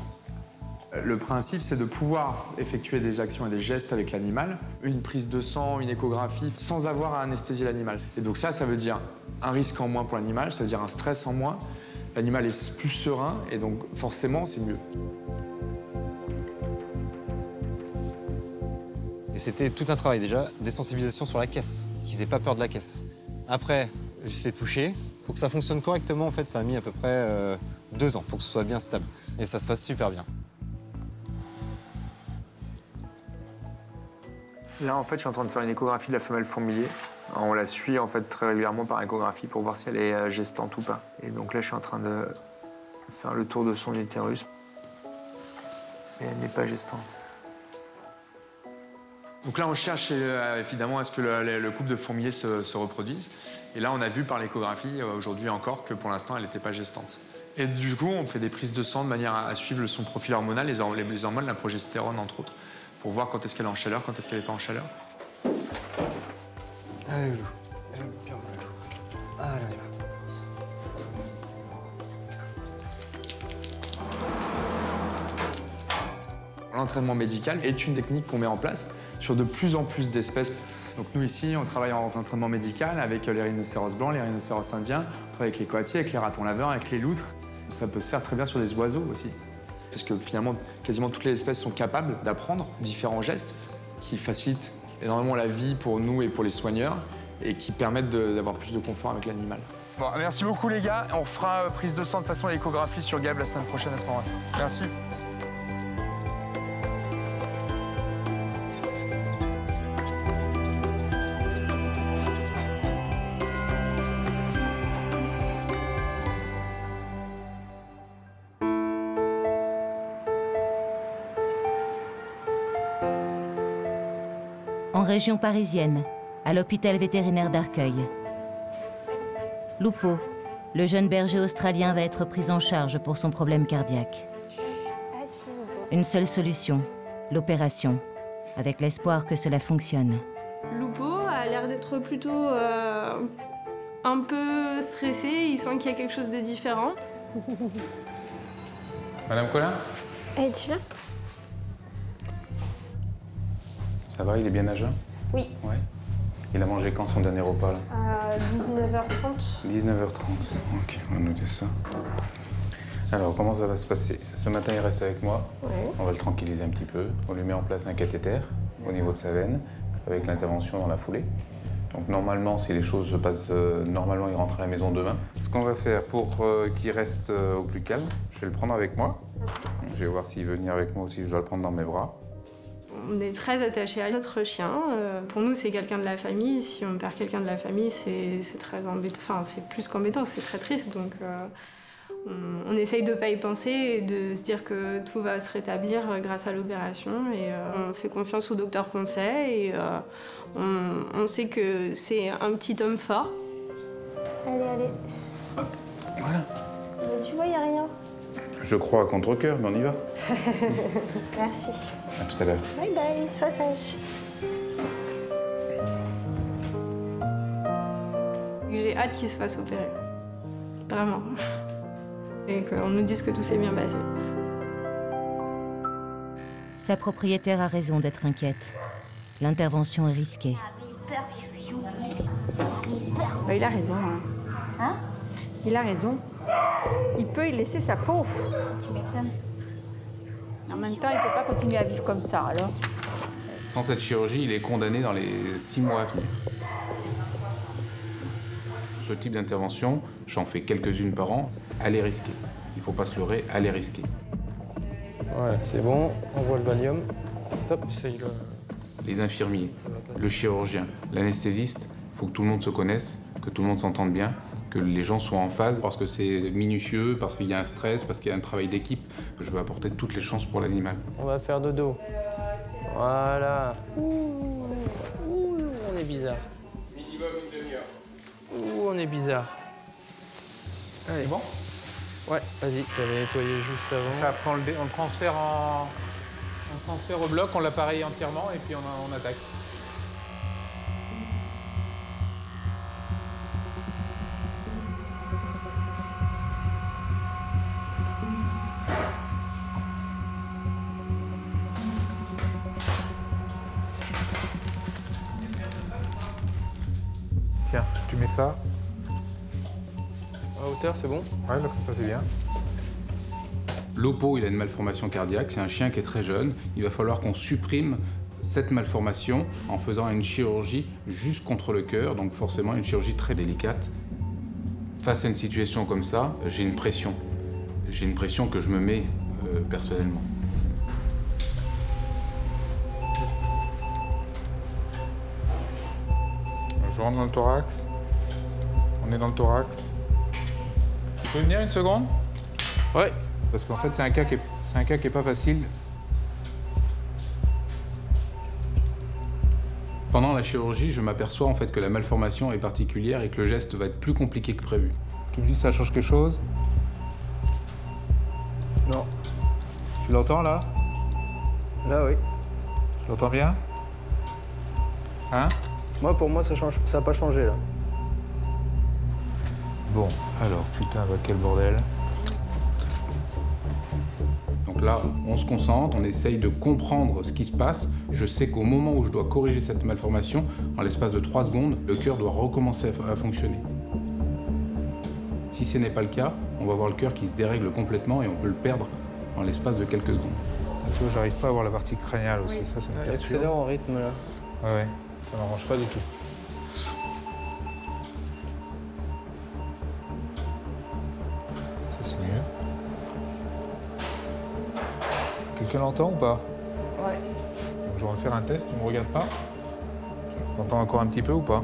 Le principe, c'est de pouvoir effectuer des actions et des gestes avec l'animal, une prise de sang, une échographie, sans avoir à anesthésier l'animal. Et donc ça veut dire un risque en moins pour l'animal, ça veut dire un stress en moins. L'animal est plus serein et donc forcément, c'est mieux. Et c'était tout un travail déjà, des sensibilisations sur la caisse, qu'ils n'aient pas peur de la caisse. Après, juste les toucher. Pour que ça fonctionne correctement, en fait, ça a mis à peu près 2 ans pour que ce soit bien stable. Et ça se passe super bien. Là, en fait, je suis en train de faire une échographie de la femelle fourmilier. On la suit en fait très régulièrement par échographie pour voir si elle est gestante ou pas. Et donc là, je suis en train de faire le tour de son utérus. Et elle n'est pas gestante. Donc là, on cherche évidemment à ce que le couple de fourmiliers se reproduise. Et là, on a vu par l'échographie, aujourd'hui encore, que pour l'instant, elle n'était pas gestante. Et du coup, on fait des prises de sang de manière à suivre son profil hormonal, les hormones, la progestérone, entre autres, pour voir quand est-ce qu'elle est en chaleur, quand est-ce qu'elle n'est pas en chaleur. Allez, Loulou. Bien, Loulou. Allez, L'entraînement médical est une technique qu'on met en place sur de plus en plus d'espèces. Donc nous ici, on travaille en entraînement médical avec les rhinocéros blancs, les rhinocéros indiens, on travaille avec les coatiers, avec les ratons laveurs, avec les loutres. Ça peut se faire très bien sur des oiseaux aussi. Parce que finalement, quasiment toutes les espèces sont capables d'apprendre différents gestes qui facilitent énormément la vie pour nous et pour les soigneurs et qui permettent d'avoir plus de confort avec l'animal. Bon, merci beaucoup les gars. On fera prise de sang de façon à échographie sur Gab la semaine prochaine à ce moment-là. Merci. En région parisienne, à l'hôpital vétérinaire d'Arcueil. Lupo, le jeune berger australien, va être pris en charge pour son problème cardiaque. Une seule solution, l'opération, avec l'espoir que cela fonctionne. Lupo a l'air d'être plutôt un peu stressé, il sent qu'il y a quelque chose de différent. Madame Collin? Es-tu là? Ça va, il est bien à jeun? Oui. Ouais. Il a mangé quand son dernier repas là? À 19h30. 19h30. Ok, on va noter ça. Alors, comment ça va se passer? Ce matin, il reste avec moi. Ouais. On va le tranquilliser un petit peu. On lui met en place un cathéter au niveau de sa veine, avec l'intervention dans la foulée. Donc normalement, si les choses se passent normalement, il rentre à la maison demain. Ce qu'on va faire pour qu'il reste au plus calme, je vais le prendre avec moi. Je vais voir s'il veut venir avec moi aussi, je dois le prendre dans mes bras. On est très attachés à notre chien. Pour nous, c'est quelqu'un de la famille. Si on perd quelqu'un de la famille, c'est très embêtant. Enfin, c'est plus qu'embêtant, c'est très triste. Donc, on essaye de ne pas y penser et de se dire que tout va se rétablir grâce à l'opération. Et on fait confiance au docteur Poncet. Et on sait que c'est un petit homme fort. Allez, allez. Voilà. Mais tu vois, il n'y a rien. Je crois à contre-cœur, mais on y va. Merci. À tout à l'heure. Bye bye, sois sage. J'ai hâte qu'il se fasse opérer. Vraiment. Et qu'on nous dise que tout s'est bien passé. Sa propriétaire a raison d'être inquiète. L'intervention est risquée. Il a raison. Hein. Il a raison. Il peut y laisser sa peau. Tu m'étonnes. En même temps, il ne peut pas continuer à vivre comme ça, alors. Sans cette chirurgie, il est condamné dans les 6 mois à venir. Ce type d'intervention, j'en fais quelques-unes par an, elle est risquée. Il ne faut pas se leurrer, elle est risquée. Voilà, c'est bon, on voit le Valium. Stop, c'est le... Les infirmiers, le chirurgien, l'anesthésiste, il faut que tout le monde se connaisse, que tout le monde s'entende bien, que les gens soient en phase, parce que c'est minutieux, parce qu'il y a un stress, parce qu'il y a un travail d'équipe. Je veux apporter toutes les chances pour l'animal. On va faire dodo. Voilà. Ouh, on est bizarre. Minimum une demi-heure. Ouh, on est bizarre. Allez. C'est bon? Ouais, vas-y, j'avais nettoyé juste avant. Après, on le transfère on transfère au bloc, on l'appareille entièrement et puis on attaque. ça. À hauteur, c'est bon? Ouais, là, comme ça, c'est bien. Lopo, il a une malformation cardiaque, c'est un chien qui est très jeune. Il va falloir qu'on supprime cette malformation en faisant une chirurgie juste contre le cœur, donc forcément une chirurgie très délicate. Face à une situation comme ça, j'ai une pression. J'ai une pression que je me mets personnellement. Je rentre dans le thorax. On est dans le thorax. Tu peux venir une seconde? Ouais. Parce qu'en fait, c'est un cas qui est pas facile. Pendant la chirurgie, je m'aperçois en fait que la malformation est particulière et que le geste va être plus compliqué que prévu. Tu me dis ça change quelque chose? Non. Tu l'entends là? Là, oui. Tu l'entends bien? Hein? Moi, pour moi, ça n'a pas changé, là. Bon, alors, putain, bah, quel bordel. Donc là, on se concentre, on essaye de comprendre ce qui se passe. Je sais qu'au moment où je dois corriger cette malformation, en l'espace de 3 secondes, le cœur doit recommencer à fonctionner. Si ce n'est pas le cas, on va voir le cœur qui se dérègle complètement et on peut le perdre en l'espace de quelques secondes. Là, tu vois, j'arrive pas à voir la partie crâniale aussi, ça me perturbe. Accélère en rythme, là. Ouais, ça m'arrange pas du tout. Ça, c'est mieux. Quelqu'un l'entend ou pas? Ouais. Donc, je vais refaire un test, tu me regardes pas? T'entends encore un petit peu ou pas?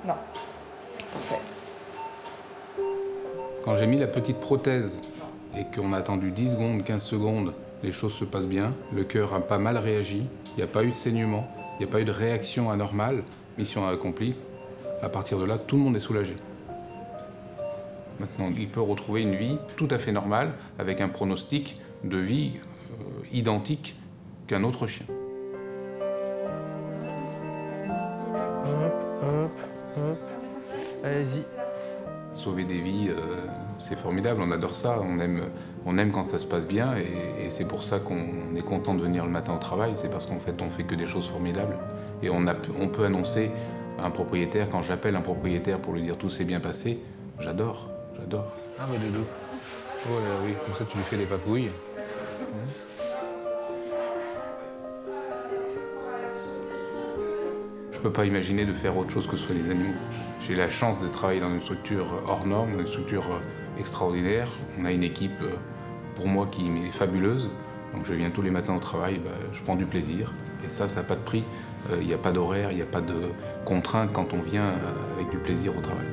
Non. Parfait. Quand j'ai mis la petite prothèse et qu'on a attendu 10 secondes, 15 secondes, les choses se passent bien, le cœur a pas mal réagi, il n'y a pas eu de saignement, il n'y a pas eu de réaction anormale, mission accomplie. À partir de là, tout le monde est soulagé. Maintenant, il peut retrouver une vie tout à fait normale, avec un pronostic de vie identique qu'un autre chien. Hop, hop, hop. Allez-y. Sauver des vies, c'est formidable, on adore ça, on aime quand ça se passe bien et c'est pour ça qu'on est content de venir le matin au travail, c'est parce qu'en fait on fait que des choses formidables. Et on peut annoncer à un propriétaire, quand j'appelle un propriétaire pour lui dire tout s'est bien passé, j'adore, j'adore. Ah mais Doudou, oh là oui, comme ça tu lui fais des papouilles. Je peux pas imaginer de faire autre chose que ce soit des animaux. J'ai la chance de travailler dans une structure hors norme, une structure extraordinaire. On a une équipe, pour moi, qui est fabuleuse. Donc je viens tous les matins au travail, je prends du plaisir. Et ça n'a pas de prix. Il n'y a pas d'horaire, il n'y a pas de contrainte quand on vient avec du plaisir au travail.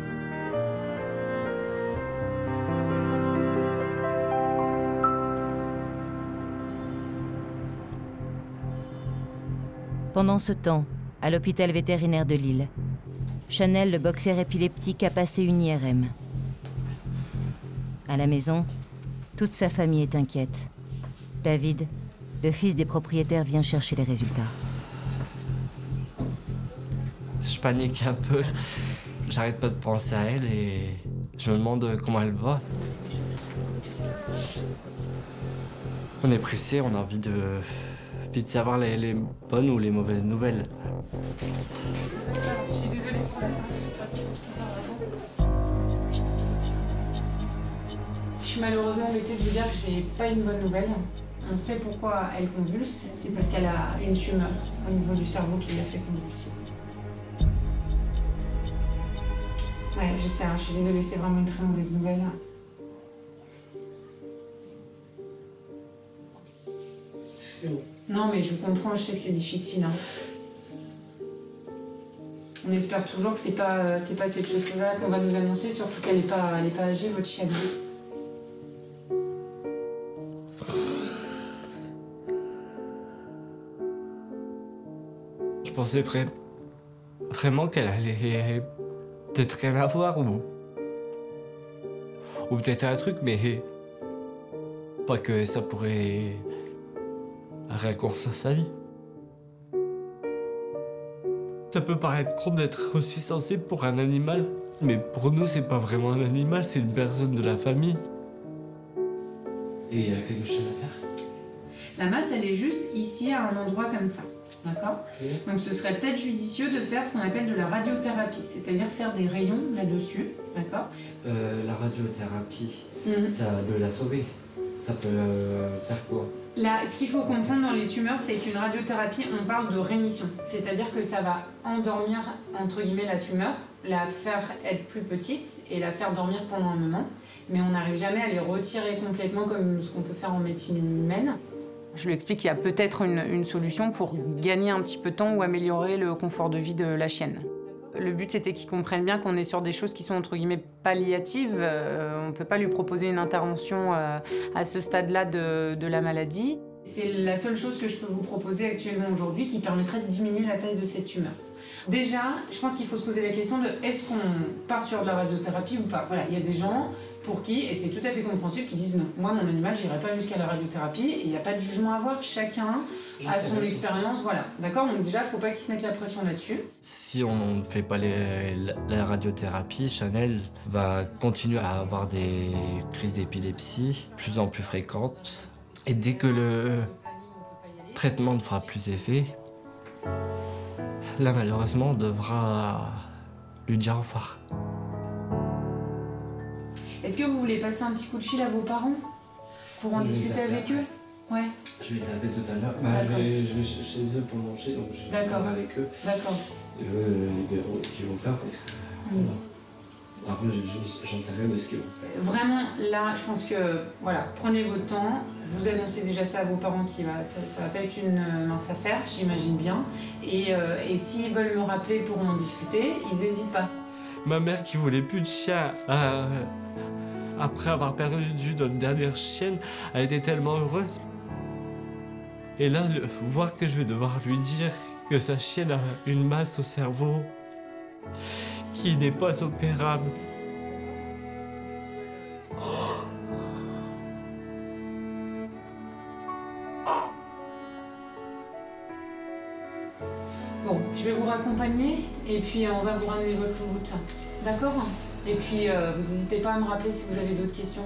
Pendant ce temps, à l'hôpital vétérinaire de Lille, Chanel, le boxer épileptique, a passé une IRM. À la maison, toute sa famille est inquiète. David, le fils des propriétaires, vient chercher les résultats. Je panique un peu. J'arrête pas de penser à elle et je me demande comment elle va. On est pressé, on a envie de savoir les bonnes ou les mauvaises nouvelles. Je suis désolée pour la Je suis malheureusement embêtée de vous dire que j'ai pas une bonne nouvelle. On sait pourquoi elle convulse, c'est parce qu'elle a une tumeur au niveau du cerveau qui l'a fait convulser. Ouais, je sais, je suis désolée, c'est vraiment une très mauvaise nouvelle. Non, mais je vous comprends, je sais que c'est difficile. On espère toujours que c'est pas cette chose-là qu'on va nous annoncer, surtout qu'elle n'est pas âgée, votre chienne. Je pensais vraiment qu'elle allait peut-être rien avoir ou peut-être un truc, mais pas que ça pourrait raccourcir sa vie. Ça peut paraître con d'être aussi sensible pour un animal, mais pour nous, c'est pas vraiment un animal, c'est une personne de la famille. Et il y a quelque chose à faire? La masse, elle est juste ici, à un endroit comme ça. D'accord. Donc ce serait peut-être judicieux de faire ce qu'on appelle de la radiothérapie, c'est-à-dire faire des rayons là-dessus, d'accord. La radiothérapie, ça de la sauver. Ça peut faire quoi? Là, ce qu'il faut comprendre dans les tumeurs, c'est qu'une radiothérapie, on parle de rémission. C'est-à-dire que ça va endormir, entre guillemets, la tumeur, la faire être plus petite et la faire dormir pendant un moment. Mais on n'arrive jamais à les retirer complètement comme ce qu'on peut faire en médecine humaine. Je lui explique qu'il y a peut-être une solution pour gagner un petit peu de temps ou améliorer le confort de vie de la chienne. Le but, c'était qu'ils comprennent bien qu'on est sur des choses qui sont, entre guillemets, palliatives. On ne peut pas lui proposer une intervention à ce stade-là de la maladie. C'est la seule chose que je peux vous proposer actuellement aujourd'hui qui permettrait de diminuer la taille de cette tumeur. Déjà, je pense qu'il faut se poser la question de est-ce qu'on part sur de la radiothérapie ou pas. Voilà, il y a des gens pour qui, et c'est tout à fait compréhensible, qui disent non, moi mon animal, j'irai pas jusqu'à la radiothérapie, et il n'y a pas de jugement à avoir, chacun a son expérience, voilà. D'accord? Donc déjà, il ne faut pas qu'ils se mettent la pression là-dessus. Si on ne fait pas la radiothérapie, Chanel va continuer à avoir des crises d'épilepsie de plus en plus fréquentes. Et dès que le traitement ne fera plus effet, là malheureusement on devra lui dire au revoir. Est-ce que vous voulez passer un petit coup de fil à vos parents pour en discuter avec eux? Ouais. Je vais les appeler tout à l'heure. Je vais chez eux pour manger, donc je vais parler avec eux. D'accord. Ils verront ce qu'ils vont faire parce que... Après, j'en sais rien de ce qu'ils vont faire. Vraiment, là, je pense que, voilà, prenez votre temps. Vous annoncez déjà ça à vos parents, ça va pas être une mince affaire, j'imagine bien. Et s'ils veulent me rappeler pour en discuter, ils n'hésitent pas. Ma mère qui voulait plus de chien, après avoir perdu notre dernière chienne, elle était tellement heureuse. Et là, voir que je vais devoir lui dire que sa chienne a une masse au cerveau qui n'est pas opérable. Bon, je vais vous raccompagner et puis on va vous ramener votre louloute. D'accord? Et puis vous n'hésitez pas à me rappeler si vous avez d'autres questions.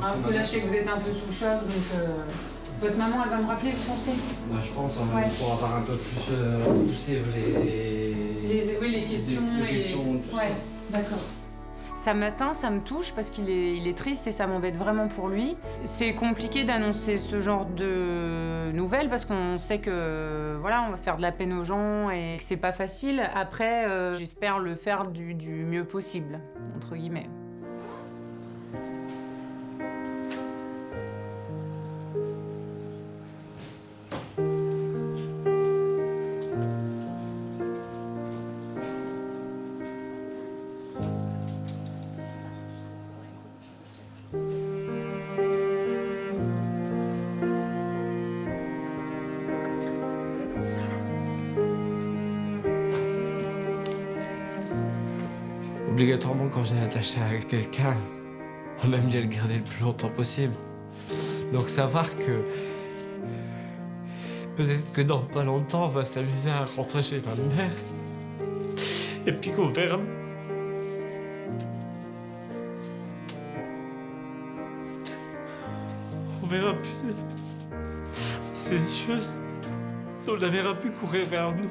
Parce que là, je sais que vous êtes un peu sous le choc, donc votre maman, elle va me rappeler, vous pensez? Moi, je pense, pour avoir un peu plus poussé les questions. Ouais, d'accord. Ça m'atteint, ça me touche parce qu'il est triste et ça m'embête vraiment pour lui. C'est compliqué d'annoncer ce genre de nouvelles parce qu'on sait que voilà, on va faire de la peine aux gens et que c'est pas facile. Après, j'espère le faire du mieux possible, entre guillemets. Obligatoirement, quand on est attaché à quelqu'un, on aime bien le garder le plus longtemps possible. Donc savoir que peut-être que dans pas longtemps, on va s'amuser à rentrer chez ma mère et puis qu'on verra. On verra plus ses yeux. On la verra plus courir vers nous.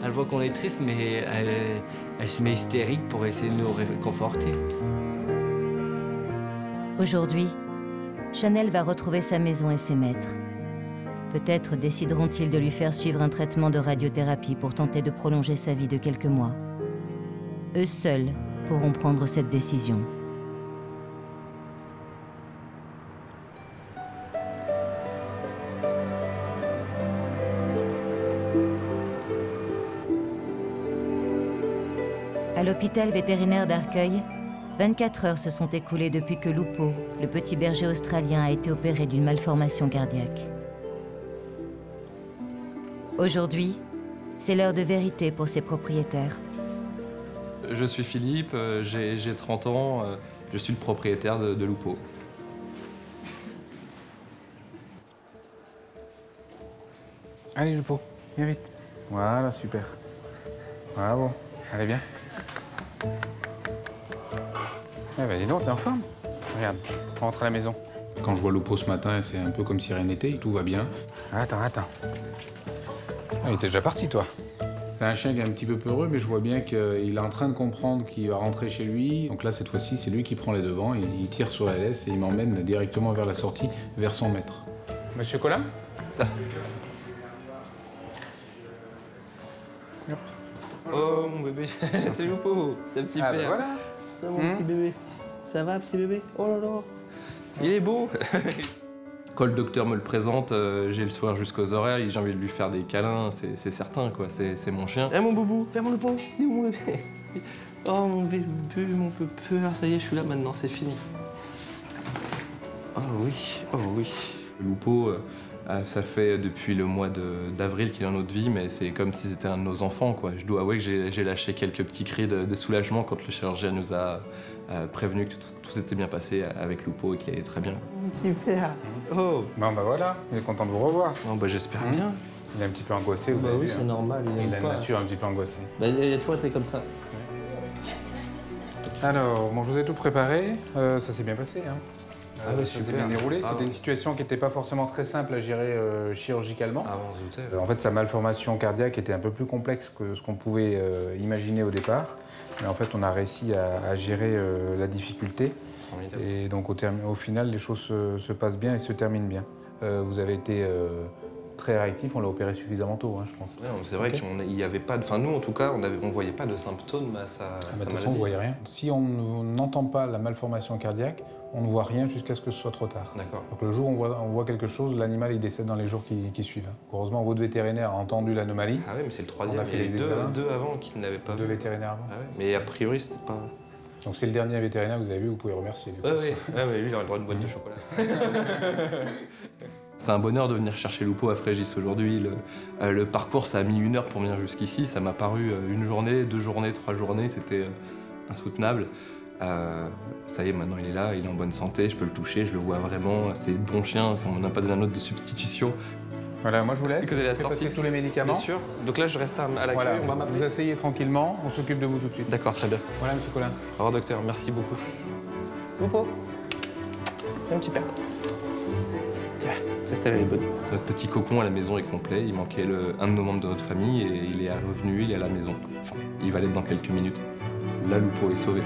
Elle voit qu'on est triste, mais elle se met hystérique pour essayer de nous réconforter. Aujourd'hui, Chanel va retrouver sa maison et ses maîtres. Peut-être décideront-ils de lui faire suivre un traitement de radiothérapie pour tenter de prolonger sa vie de quelques mois. Eux seuls pourront prendre cette décision. À l'hôpital vétérinaire d'Arcueil, 24 heures se sont écoulées depuis que Lupo, le petit berger australien, a été opéré d'une malformation cardiaque. Aujourd'hui, c'est l'heure de vérité pour ses propriétaires. Je suis Philippe, j'ai 30 ans, je suis le propriétaire de Lupo. Allez, Lupo, viens vite. Voilà, super. Bravo. Allez, viens. Eh ben, dis donc, t'es en forme. Regarde, on rentre à la maison. Quand je vois Lupo ce matin, c'est un peu comme si rien n'était, tout va bien. Attends. Ah, il était déjà parti, toi. C'est un chien qui est un petit peu peureux, mais je vois bien qu'il est en train de comprendre qu'il va rentrer chez lui. Donc là, cette fois-ci, c'est lui qui prend les devants, il tire sur la laisse et il m'emmène directement vers la sortie, vers son maître. Monsieur Colin? Oh mon bébé, c'est Lupo, c'est un petit père. Bah voilà. C'est mon petit bébé. Ça va, petit bébé? Oh là là, il est beau. Quand le docteur me le présente, j'ai le sourire jusqu'aux oreilles, j'ai envie de lui faire des câlins, c'est certain quoi, c'est mon chien. Eh mon boubou, viens mon Lupo, il est où mon bébé? Oh mon bébé, mon peur, ça y est, je suis là maintenant, c'est fini. Oh oui. Lupo, ça fait depuis le mois d'avril qu'il est dans notre vie, mais c'est comme si c'était un de nos enfants, quoi. Je dois avouer que j'ai lâché quelques petits cris de soulagement quand le chirurgien nous a prévenu que tout s'était bien passé avec Lupo et qu'il allait très bien. Petit père. Oh. Bon bah voilà, il est content de vous revoir. Oh bah j'espère bien. Il est un petit peu angoissé, vous bah avez oui, vu, c'est normal. Il a une nature un petit peu angoissée. Bah, il a toujours été comme ça. Alors, bon, je vous ai tout préparé. Ça s'est bien passé, hein. Ah ouais, ça s'est super. bien déroulé. Ah C'était ouais. une situation qui n'était pas forcément très simple à gérer chirurgicalement. Ah bon, on se doutait. En fait, sa malformation cardiaque était un peu plus complexe que ce qu'on pouvait imaginer au départ. Mais en fait, on a réussi à gérer la difficulté. Formidable. Et donc, au final, les choses se passent bien et se terminent bien. Vous avez été très réactif, on l'a opéré suffisamment tôt, hein, je pense. Ouais, c'est vrai qu'il n'y avait pas de... Enfin, nous, en tout cas, on ne voyait pas de symptômes à sa De toute maladie. façon, on ne voyait rien. Si on n'entend pas la malformation cardiaque, on ne voit rien jusqu'à ce que ce soit trop tard. D'accord. Donc le jour où on voit quelque chose, l'animal il décède dans les jours qui suivent. Heureusement, votre vétérinaire a entendu l'anomalie. Ah oui, mais c'est le troisième. On a fait Il y les a examens. deux avant qui ne l'avaient pas Deux vu. vétérinaires avant. Ah ouais. Mais a priori, c'était pas... Donc c'est le dernier vétérinaire que vous avez vu, vous pouvez remercier. Du coup. Oui, mais lui, il aurait le droit d'une boîte de chocolat. C'est un bonheur de venir chercher Lupo à Frégis aujourd'hui. Le parcours, ça a mis 1 heure pour venir jusqu'ici. Ça m'a paru 1 journée, 2 journées, 3 journées. C'était insoutenable. Ça y est, maintenant il est là, il est en bonne santé, je peux le toucher, je le vois vraiment. C'est le bon chien, on n'a pas donné un autre de substitution. Voilà, moi je vous laisse. Vous Faites passer tous les médicaments. Bien sûr. Donc là, je reste à l'accueil, Voilà, on va m'appeler. vous asseyez tranquillement, on s'occupe de vous tout de suite. D'accord, très bien. Voilà, monsieur Colin. Au revoir, docteur, merci beaucoup. Lupo, un petit père. Tiens, ça les bonnes. Notre petit cocon à la maison est complet, il manquait un de nos membres de notre famille et il est revenu, il est à la maison. Enfin, il va l'être dans quelques minutes. Là, Lupo est sauvé.